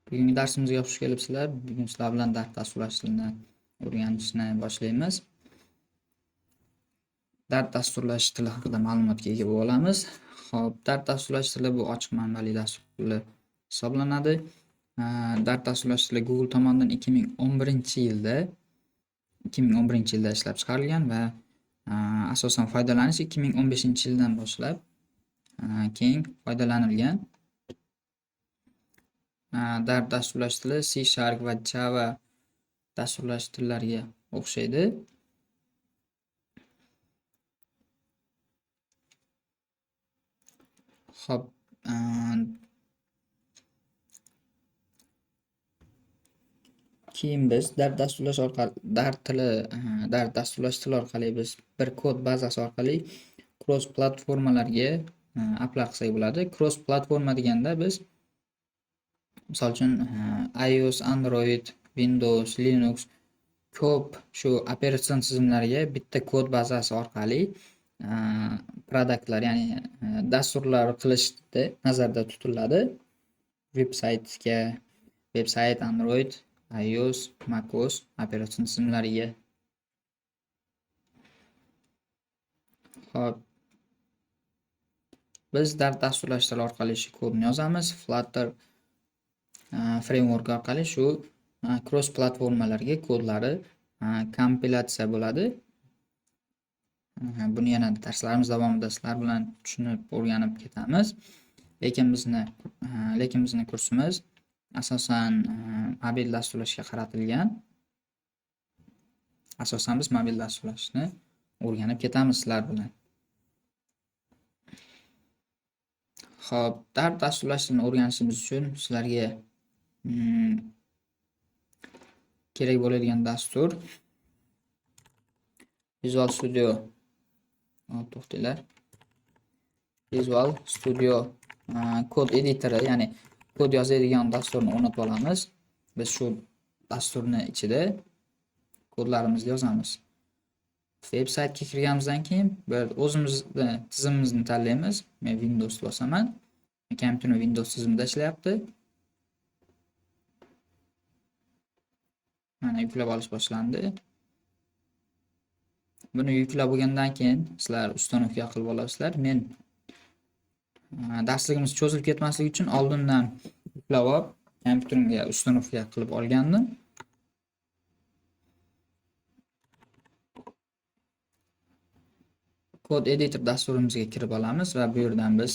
Bugungi darsimizga xush kelibsizlar. Bugun sizlar bilan Dart dasturlash tilini o'rganishni boshlaymiz. Dart dasturlash tili haqida ma'lumotga ega bo'lamiz. Xo'p, Dart dasturlash tili bu ochiq manbali dasturlar hisoblanadi. Dart dasturlash tili Google tomonidan 2011-yilda ishlab chiqarilgan va asosan foydalanish 2015-yildan boshlab keng foydalanilgan. Dart dasturlash tili C# va Java dasturlash tillariga o'xshaydi. Xo'p, keyin biz Dart dasturlash tili orqali biz bir kod bazasi orqali cross platformalarga apply qilsak bo'ladi. Cross platforma deganda biz misol uchun iOS, Android, Windows, Linux ko'p shu operatsion tizimlarga bitta kod bazasi orqali produktlar, ya'ni dasturlar qilishni nazarda tutiladi. Websayt, Android, iOS, macOS operatsion tizimlariga. Xo'p, biz Dart dasturlash tili orqali shu kodni yozamiz. Flutter framework orqali shu cross platformalarga kodlari kompilyatsiya bo'ladi. Buni yana darslarimiz davomida sizlar bilan tushunib o'rganib ketamiz. Lekin bizni kursimiz asosan mobil dasturlashga qaratilgan. Asosan biz mobil dasturlashni o'rganib ketamiz sizlar bilan. Xo'p, Dart dasturlashni o'rganishimiz uchun sizlarga kerak bo'ladigan dastur Visual Studio. To'xtanglar. Visual Studio kod editori, ya'ni kod yozadigan dasturni o'rnatib olamiz. Biz shu dasturni ichida kodlarimizni yozamiz. Veb-saytga kirganimizdan keyin bir o'zimizni tizimimizni tanlaymiz. Men Windows bosaman. Kompyuterim Windows tizimida ishlayapti. Mana yuklab olish boshlandi. Buni yuklab bo'lgandan keyin sizlar ustanovka qilib olasizlar. Men darsligimiz cho'zilib ketmasligi uchun oldindan yuklab olib, kompyuterimga ustanovka qilib olgandim. Kod editor dasturimizga kirib olamiz va bu yerdan biz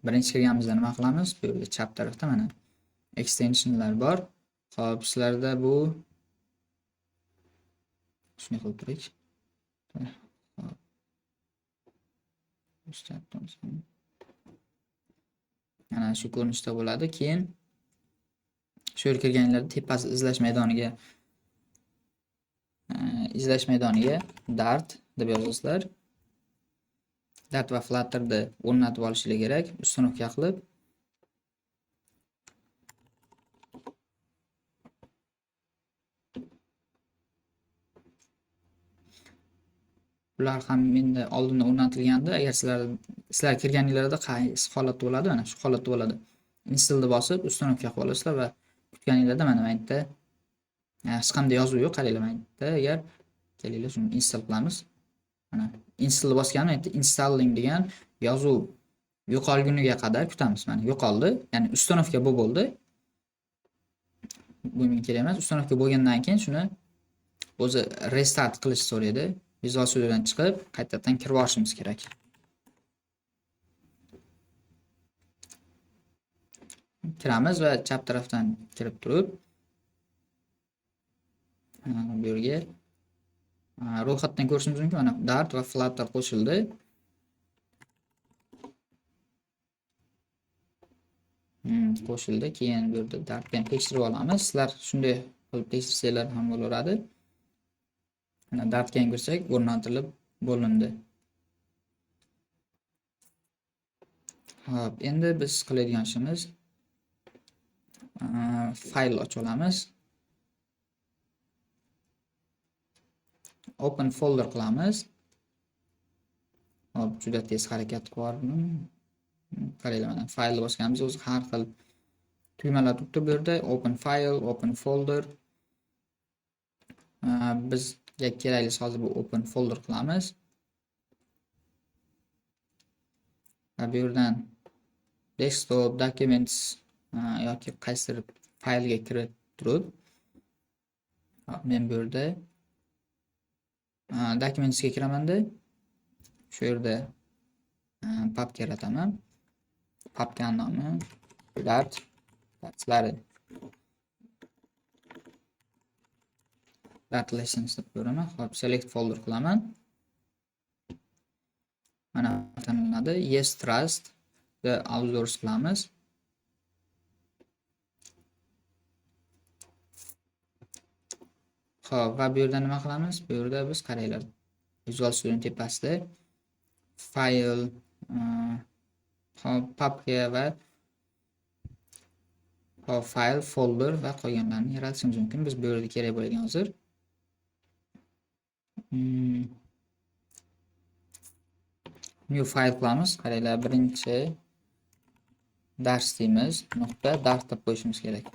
birinchi kirganimizda nima qilamiz? Bu yerda chap tarafda mana extensionlar bor. Xo'p, sizlarda bu shuni qilib turing. Mana shu ko'rinishda bo'ladi. Keyin shu yerga kirganlarda tepasi izlash maydoniga Dart deb yozasizlar. Dart va Flutter'ni o'rnatib olishingiz kerak. Ustanovka qilib ular ham menda oldindan o'rnatilganda, agar sizlar kirganinglarda qaysi holatda bo'ladi? Mana shu holatda bo'ladi. Installni bosib, ustanovka qilib olasizlar va kutganinglarda mana bu yerda hech qanday yozuv yo'q. Qaranglar, mana bu yerda agar kelinglar shuni install qilamiz. Mana install bosganimda yerda installing degan yozuv yo'qolguniga qadar kutamiz. Mana yo'qoldi. Ya'ni ustanovka bo'ldi. Bu men kerak emas. Ustanovka bo'lgandan keyin shuni o'zi restart qilish so'raydi. Visual Studiodan chiqib, qaytadan kirib olishimiz kerak. Kiramiz va chap tarafdan kirib turib, bu yerga ro'yxatdan ko'rishimiz mumkin. Mana Dart va Flutter qo'shildi. Keyin bu yerda Dartni tekshirib olamiz. Sizlar shunday qilib tekshirsanglar ham bo'laveradi. Mana Dartga kirsak, o'rnatilib bo'lindi. Xo'p, endi biz qiladigan ishimiz fayl ochib olamiz. Open folder qilamiz. Hop, juda tez harakat qilyapman. Qaranglar, mana faylni bosganmiz, o'zi har xil tugmalar turibdi bu yerda. Open file, open folder. Bizga keraklisi hozir bu open folder qilamiz. Va bu yerdan desktop, documents yoki qaysidir faylga kirib turib, men bu yerda documentsga kiramanda, shu yerda papka yarataman. Papka nomi darslari. Dart lessons deb ko'raman. Xo'p, select folder qilaman. Mana tanlanadi. Yes trust the outsource qilamiz. Xo'p, va bu yerda nima qilamiz? Bu yerda biz qaranglar. Visual Studio tepasida file, papka va file, folder va qolganlarni yaratishimiz mumkin. Biz bu yerda kerak bo'lgan hozir new file qilamiz. Qaranglar, birinchi dars deymiz, nuqta dars deb qo'yishimiz kerak.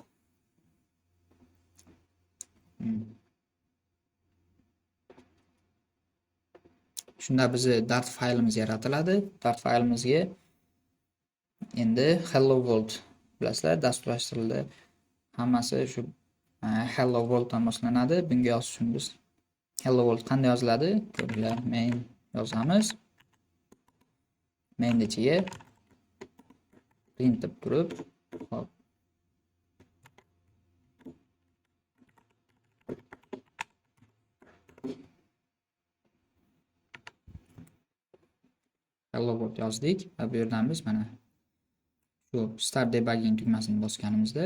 Shunda bizni dart faylimiz yaratiladi. Dart faylimizga endi hello world, bilasizlar, dasturlashtirildi. Hammasi shu hello world dan boshlanadi. Bunga yozish uchun biz hello world qanday yoziladi? Ko'ringlar, main yozamiz. Main ichiga print deb turib, hop, hello world yozdik va bu yerdan biz mana shu start debugging tugmasini bosganimizda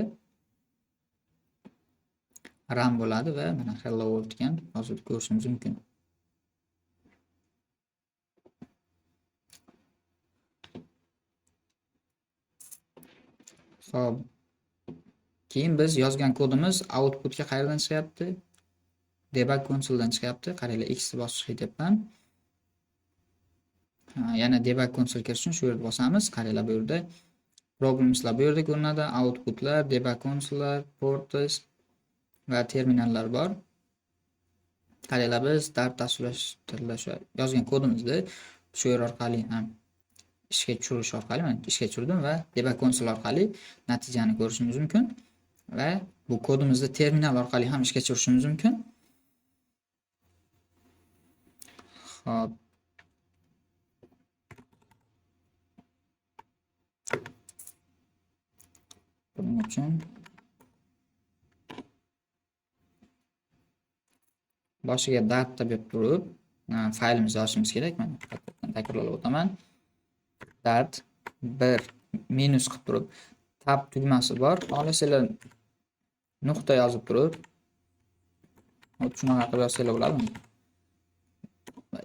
run bo'ladi va mana hello world degan yozib ko'rishimiz mumkin. Xo'p, keyin biz yozgan kodimiz outputga qayerdan chiqyapti? Debug consoledan chiqyapti. Qaranglar, X bosib ketyapman. Yana debug console kirish uchun shu yerga bosamiz. Qaranglar, bu yerda problemslar bu yerda ko'rinadi, outputlar, debug consolelar, ports va terminallar bor. Qaranglar, biz dart dasturlashtirish yozgan kodimizni shu yer orqali ham ishga tushirish orqali men ishga tushirdim va debug console orqali natijani ko'rishimiz mumkin va bu kodimizni terminal orqali ham ishga tushirishimiz mumkin. Xo'p, buning uchun boshiga dart deb turib faylimizni yozishimiz kerak. Mana takrorlab o'taman. Dart 1 minus qilib turib tab tugmasi bor. Olasizlar nuqta yozib turib, shunaqa qilib yozsanglar bo'ladimi?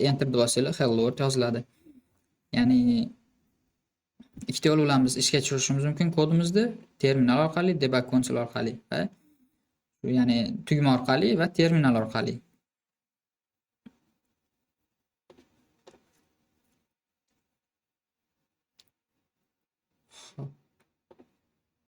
Enter bosinglar, hello world yoziladi. Ya'ni ikkita yo'l bilan biz ishga tushirishimiz mumkin kodimizni, terminal orqali, debug console orqali va ya'ni tugma orqali va terminal orqali.